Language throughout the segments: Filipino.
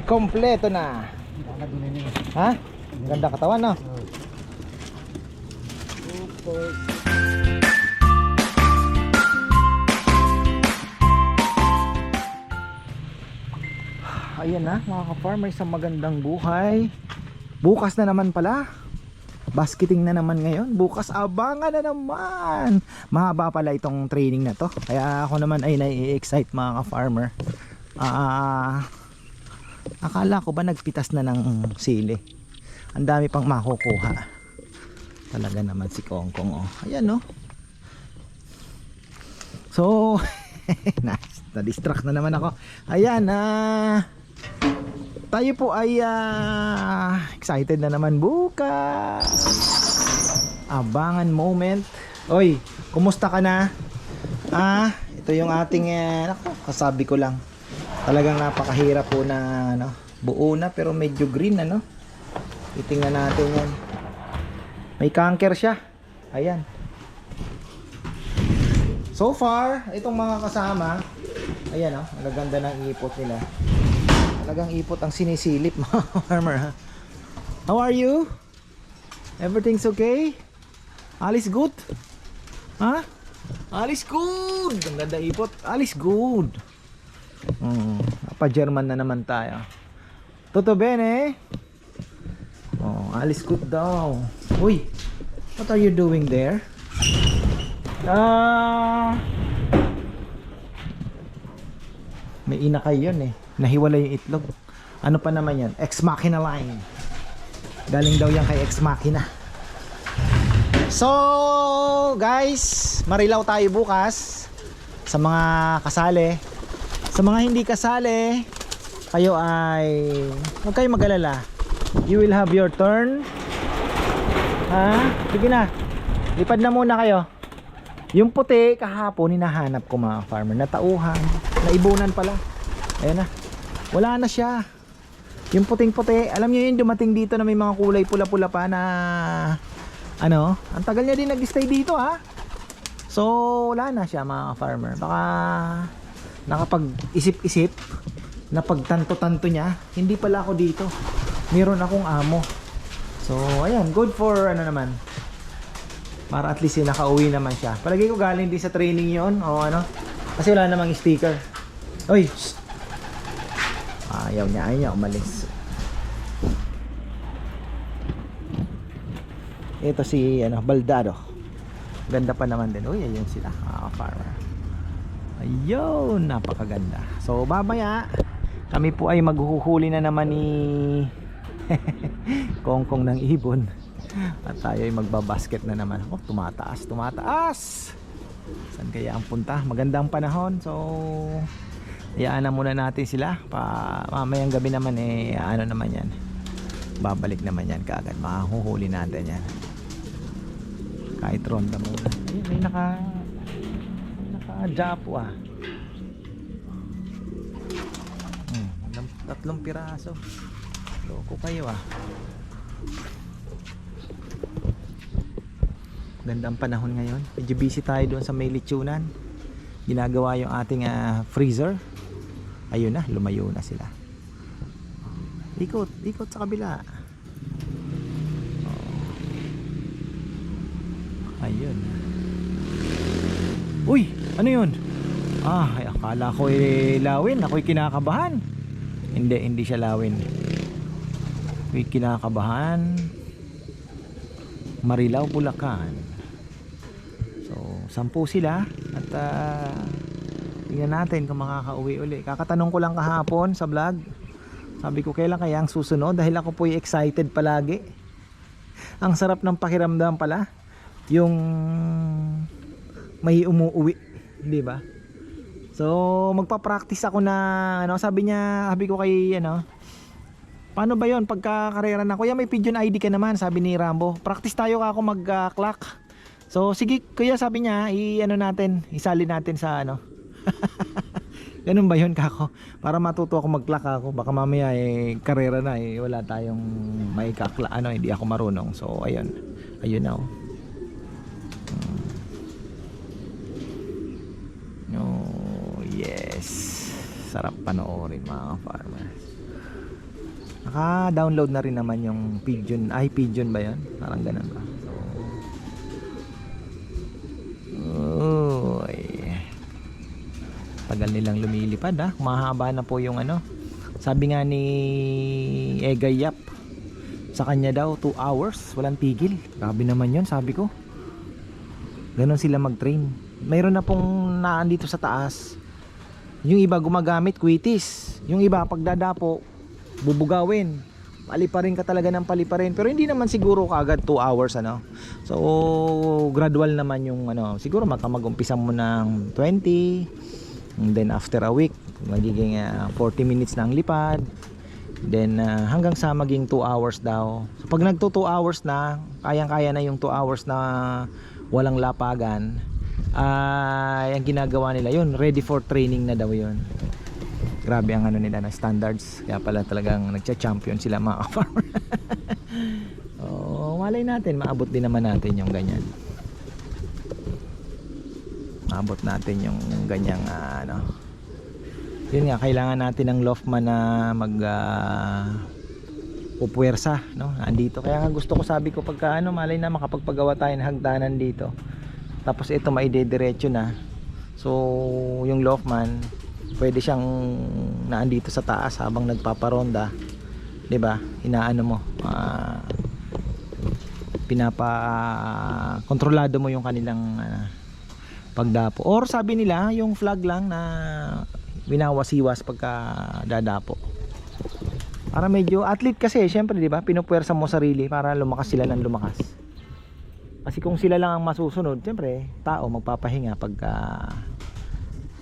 Kompleto na. Ha? Ganda katawan, no? Ayan na mga ka-farmer, isang magandang buhay. Bukas na naman pala, basketing na naman ngayon. Bukas abangan na naman. Mahaba pala itong training na to, kaya ako naman ay nai-excite mga ka-farmer. Akala ko ba nagpitas na ng sili. Ang dami pang makukuha. Talaga naman si Kongkong, oh. Ayan, no. So na-distract na naman ako. Ayan, tayo po ay excited na naman bukas. Abangan moment. Oy, kumusta ka na? Ito yung ating kasabi ko lang. Talagang napakahirap po na buo na pero medyo green, ano. Titingnan natin yan. May canker siya. Ayan. So far, itong mga kasama, ayan, ang gaganda ng ipot nila. Talagang ipot ang sinisilip mga farmer, ha. How are you? Everything's okay? Alice good? Ha? Alice good! Ang ganda ipot. Alice good. Pa-German na naman tayo. Tutto bene? Oh, Alice good daw. Uy, what are you doing there? May inakay yun eh. Nahiwalay yung itlog. Ano pa naman yan? Ex Machina line. Galing daw yan kay Ex Machina. So guys, marilaw tayo bukas. Sa mga kasali. Sa mga hindi kasali, kayo ay huwag kayong mag-alala. You will have your turn. Sige na. Lipad na muna kayo. Yung puti kahapon hinahanap ko mga farmer. Natauhan. Naibunan pala. Ayan na. Wala na siya. Yung puting puti. Alam niyo yun, dumating dito na may mga kulay pula-pula pa na ano. Ang tagal niya din nag-stay dito, ha. So wala na siya mga farmer. Baka nakapag-isip-isip na pagtanto-tanto niya. Hindi pala ako dito. Meron akong amo. So ayan, good for ano naman. Para at least nakauwi naman siya. Palagi ko galing din sa training yon o ano. Kasi wala namang sticker. Oy! Shh. Ayaw niya umalis. Ito si Baldado. Ganda pa naman din. Uy, ayun sila, farmer. Ayun, napakaganda. So mamaya kami po ay maghuhuli na naman ni Kongkong ng ibon. At tayo ay magbabasket na naman. Oh, tumataas. Saan kaya ang punta? Magandang panahon. So hayaan na muna natin sila. Mamayang gabi naman ano naman yan. Babalik naman yan kaagad. Mahuhuli natin yan. Kahit ronda muna. Ayun, may naka-japo, 3 piraso. Loko kayo, Gandang panahon ngayon. Medyo busy tayo doon sa may lechonan. Ginagawa yung ating freezer. Ayun na, lumayo na sila. Ikot sa kabila. Ayun. Uy, ano yun? Ay, akala ko lawin. Ako'y kinakabahan. Hindi siya lawin. Ako'y kinakabahan. Marilao, Bulacan. So 10 sila. At tingnan natin kung makakauwi uli. Kakatanong ko lang kahapon sa vlog. Sabi ko kailan kaya ang susunod. Dahil ako po'y excited palagi. Ang sarap ng pakiramdam pala. Yung may umuwi, di ba? So magpa-practice ako na sabi ko kay paano ba yon pagka-karera na kuya, may pigeon ID ka naman, sabi ni Rambo. Practice tayo ako mag-clock. So sige kuya, sabi niya, isali natin sa ganun ba yun kako? Para matuto ako mag-clock ako. Baka mamaya karera na wala tayong may kakla, hindi ako marunong. So ayun na. Oh yes, sarap panoorin mga farmer. Naka-download na rin naman yung Pigeon. Ay, Pigeon ba yun? Parang ganun ba? So, tagal nilang lumilipad ha. Mahaba na po yung ano. Sabi nga ni Egay Yap, sa kanya daw 2 hours walang tigil. Grabe naman yun, sabi ko. Ganon sila mag-train. Mayroon na pong naandito sa taas. Yung iba gumagamit kwitis. Yung iba pagdadapo bubugawin. Paliparin ka talaga ng paliparin. Pero hindi naman siguro kaagad 2 hours ano. So gradual naman yung ano. Siguro mag-umpisa mo ng 20. And then after a week magiging 40 minutes na ang lipad. Then hanggang sa maging 2 hours daw. So pag nagto 2 hours na, kayang-kaya na yung 2 hours na walang lapagan, ang ginagawa nila yun, ready for training na daw yun. Grabe ang ano nila na standards. Kaya pala talagang nagcha-champion sila mga farmer. Oh, malay natin, maabot din naman natin yung ganyan. Maabot natin yung ganyang ano. Yun nga, kailangan natin ng Lofman na mag pupuwersa, no? Andito. Kaya nga gusto ko, sabi ko, pagka ano, malay na makapagpagawa tayo ng hagdanan dito. Tapos ito maidediretso na. So, yung Lofman, pwede siyang naandito sa taas habang nagpaparonda. 'Di ba? Inaano mo, kontrolado mo yung kanilang pagdapo. Or sabi nila, yung flag lang na winawasiwas pagka dadapo. Para medyo athlete kasi, syempre 'di ba? Pinupuwersa mo sarili para lumakas sila ng lumakas. Kasi kung sila lang ang masusunod, syempre tao magpapahinga pagka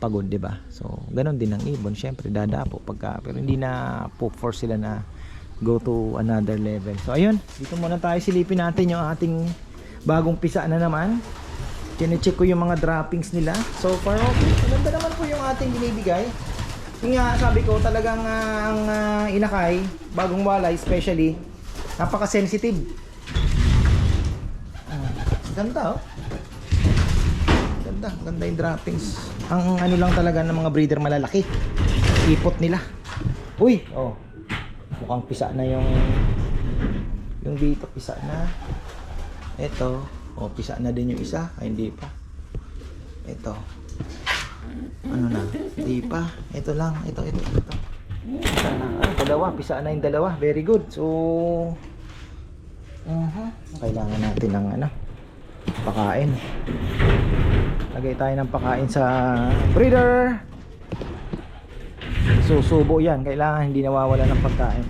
pagod, 'di ba? So, ganoon din ang ibon, syempre dadapo pagka, pero hindi na force sila na go to another level. So, ayun, dito muna tayo, silipin natin yung ating bagong pisa na naman. Kine-check ko yung mga droppings nila. So far, okay. Maganda naman po yung ating binibigay. Yung nga, sabi ko, talagang ang inakay, bagong walay especially, napaka-sensitive. Ganda, oh. Ganda yung droppings. Ang ano lang talaga ng mga breeder malalaki, ipot nila. Uy, oh, mukhang pisa na yung dito, pisa na. Ito, oh, pisa na din yung isa. Ay, hindi pa. Ito, ano na, hindi pa. Ito lang, ito. Pisa na, dalawa, pisa na yung dalawa. Very good. So kailangan natin ng ano, pakain. Lagay tayo ng pakain sa breeder. Susubo yan, kailangan hindi nawawala ng pagkain.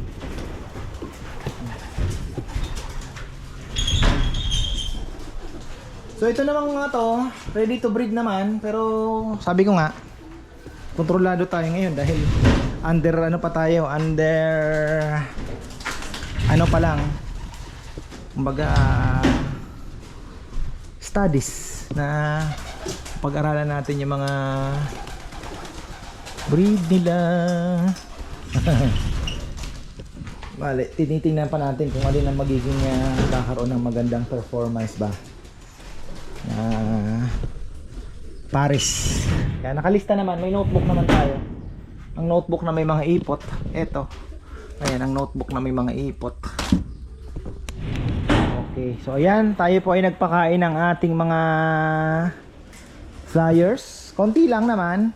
So ito naman nga to, ready to breed naman. Pero sabi ko nga, kontrolado tayo ngayon dahil under ano pa tayo, under ano pa lang, kumbaga studies na pag-aralan natin yung mga breed nila. Vale, tinitingnan pa natin kung alin ang magiging kakaroon ng magandang performance ba. Paris. Kaya nakalista naman, may notebook naman tayo. Ang notebook na may mga ipot, eto. Ayan, ang notebook na may mga ipot. Okay, so ayan, tayo po ay nagpakain ng ating mga flyers. Konti lang naman.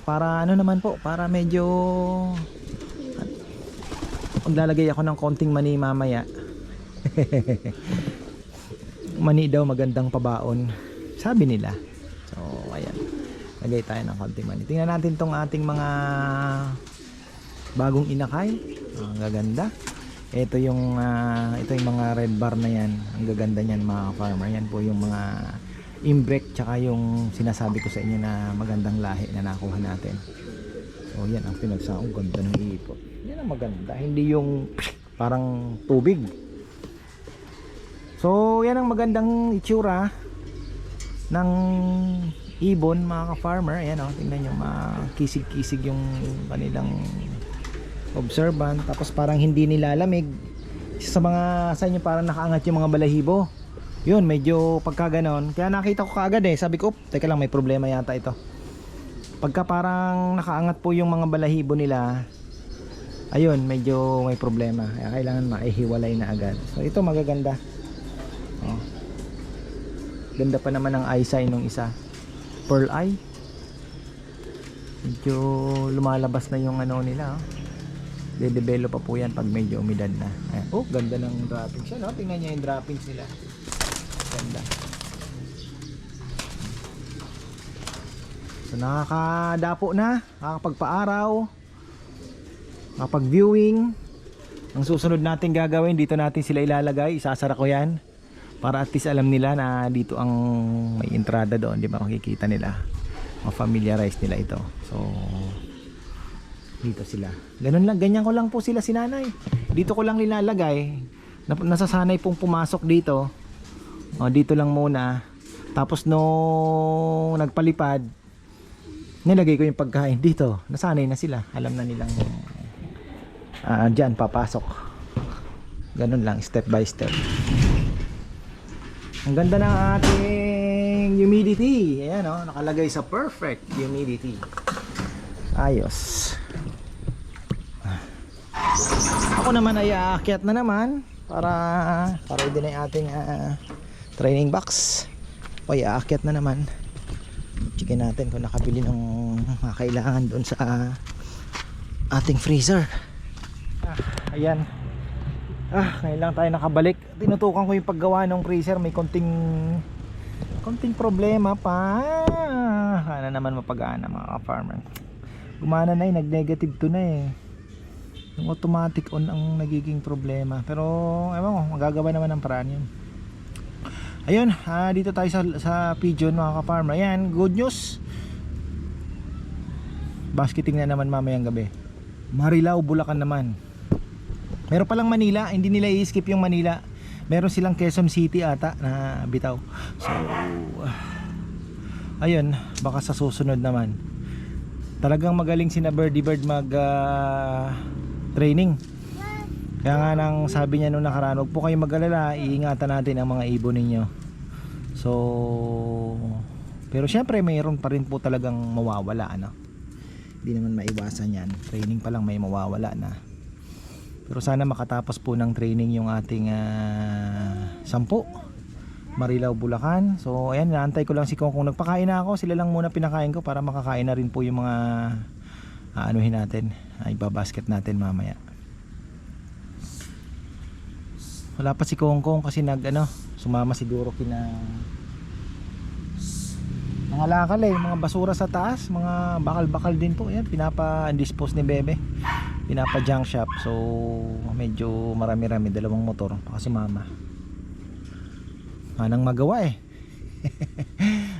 Para ano naman po, para medyo maglalagay ako ng konting mani mamaya. Mani daw magandang pabaon, sabi nila. So ayan, lagay tayo ng konting mani. Tingnan natin tong ating mga bagong inakay. Ang gaganda. Ito yung mga red bar na yan. Ang gaganda niyan mga farmer. Yan po yung mga imbrek tsaka yung sinasabi ko sa inyo na magandang lahi na nakuha natin. So yan ang pinagsaong ganda ng ipot. Yan ang maganda, hindi yung parang tubig. So yan ang magandang itsura ng ibon mga ka-farmer. Ayan o, tingnan nyo, makisig-kisig yung kanilang observant. Tapos parang hindi nilalamig. Sa inyo parang nakaangat yung mga balahibo. Yun, medyo pagka ganon. Kaya nakita ko kaagad sabi ko, teka lang, may problema yata ito. Pagka parang nakaangat po yung mga balahibo nila, ayun, medyo may problema. Kaya kailangan maihiwalay na agad. So ito magaganda. Oh. Ganda pa naman ang eyesight nung isa. Pearl eye. Medyo lumalabas na yung ano nila. Oh. De-develop pa po yan pag medyo umidad na. Ayan. Oh, ganda ng droppings siya, no? Tingnan niyo yung droppings nila. Ganda. So nakakadapo na, nakakapagpa-araw, nakapag-viewing. Ang susunod natin gagawin, dito natin sila ilalagay. Isasara ko yan para at least alam nila na dito ang may entrada doon, di ba? Makikita nila, ma-familiarize nila ito. So dito sila. Ganun lang, ganyan ko lang po sila sinanay. Dito ko lang nilalagay. Nasasanay pong pumasok dito. O, dito lang muna. Tapos nung nagpalipad, nilagay ko yung pagkain dito. Nasanay na sila. Alam na nilang dyan papasok. Ganun lang, step by step. Ang ganda ng ating humidity. Ayan o, nakalagay sa perfect humidity. Ayos. Ako naman ay aakyat na naman para din ang ating training box. O aakyat na naman. Checkin natin kung nakabili ng kailangan doon sa ating freezer. Ayan. Ngayon lang tayo nakabalik. Tinutukan ko yung paggawa ng freezer. May konting problema pa. Sana naman mapagana mga ka-farmer. Gumana na eh, nag-negative to na eh. Yung automatic on ang nagiging problema. Pero ewan ko, magagawa naman ng paraan yun. Ayun, dito tayo sa pigeon mga ka-farmer. Ayan, good news. Basketing na naman mamayang gabi. Marilao, Bulacan naman. Meron palang Manila, hindi nila i-skip yung Manila. Meron silang Quezon City ata na bitaw. So ayun, baka sa susunod naman. Talagang magaling sina Birdie Bird mag training. Kaya nga nang sabi niya nung nakaraan, huwag po kayong mag-alala, iingatan natin ang mga ibon ninyo. So pero syempre mayroon pa rin po talagang mawawala, ano. Hindi naman maiwasan yan. Training pa lang may mawawala na. Pero sana makatapos po ng training yung ating 10 Marilao, Bulacan. So ayan, naantay ko lang si Kong. Kung nagpakain na ako, sila lang muna pinakain ko para makakain na rin po yung mga anuhin natin, ibabasket natin mamaya. Wala pa si Kong kasi sumama siguro kina mga lakal mga basura sa taas, mga bakal-bakal din po. Ayan, pinapa-dispose ni Bebe, pinapa-junk shop. So medyo marami-rami, 2 motor baka sumama. Anong magawa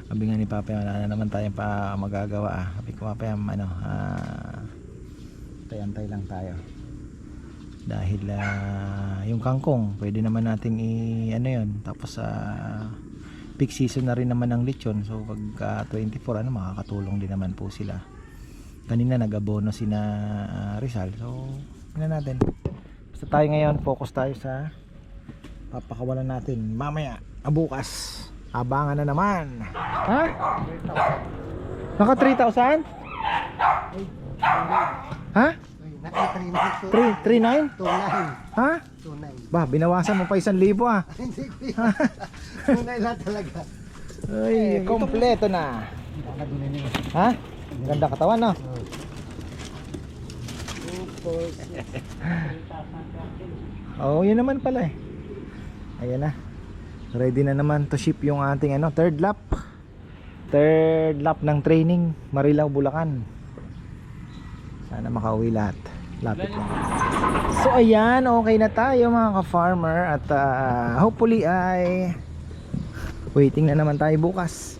Sabi nga ni Papa, wala na naman tayong pa magagawa Sabi ko, Papa, antay-antay lang tayo. Dahil yung kangkong pwede naman nating tapos peak season na rin naman ng lechon. So pag 24 makakatulong din naman po sila. Kanina nag-abono sina Rizal. So tingnan natin. Basta tayo ngayon, focus tayo sa papakawalan natin mamaya, bukas. Abangan na naman. Ha? Naka 3,000? Ha? 3,900? 2,900. Ha? 2,900. Ba, binawasan mo pa 1,000 Hindi ko yan. 2,900 lang talaga. Ay, kompleto na. Ha? Ganda katawan, no? Oh, yun naman pala Ayan na. Ready na naman to ship yung ating third lap ng training Marilao, Bulacan. Sana makauwi lahat. Lapit lang. So ayan, okay na tayo mga ka-farmer. At hopefully ay waiting na naman tayo bukas.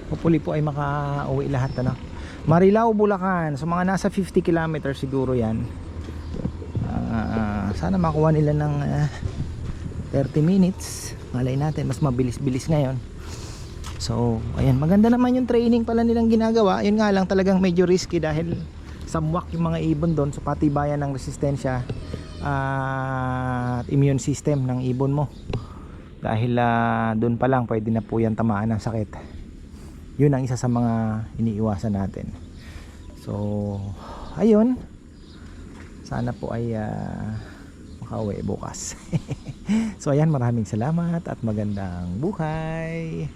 Hopefully po ay makauwi lahat Marilao, Bulacan. So mga nasa 50 kilometers siguro yan. Sana makuha nila ng 30 minutes. Malay natin, mas mabilis-bilis ngayon. So ayan, maganda naman yung training pala nilang ginagawa. Yun nga lang, talagang medyo risky dahil samwak yung mga ibon doon. So patibayan ng resistensya at immune system ng ibon mo. Dahil doon pa lang pwede na po yan tamaan ng sakit. Yun ang isa sa mga iniiwasan natin. So ayun, Sana po ay makauwi bukas. So ayan, maraming salamat at magandang buhay.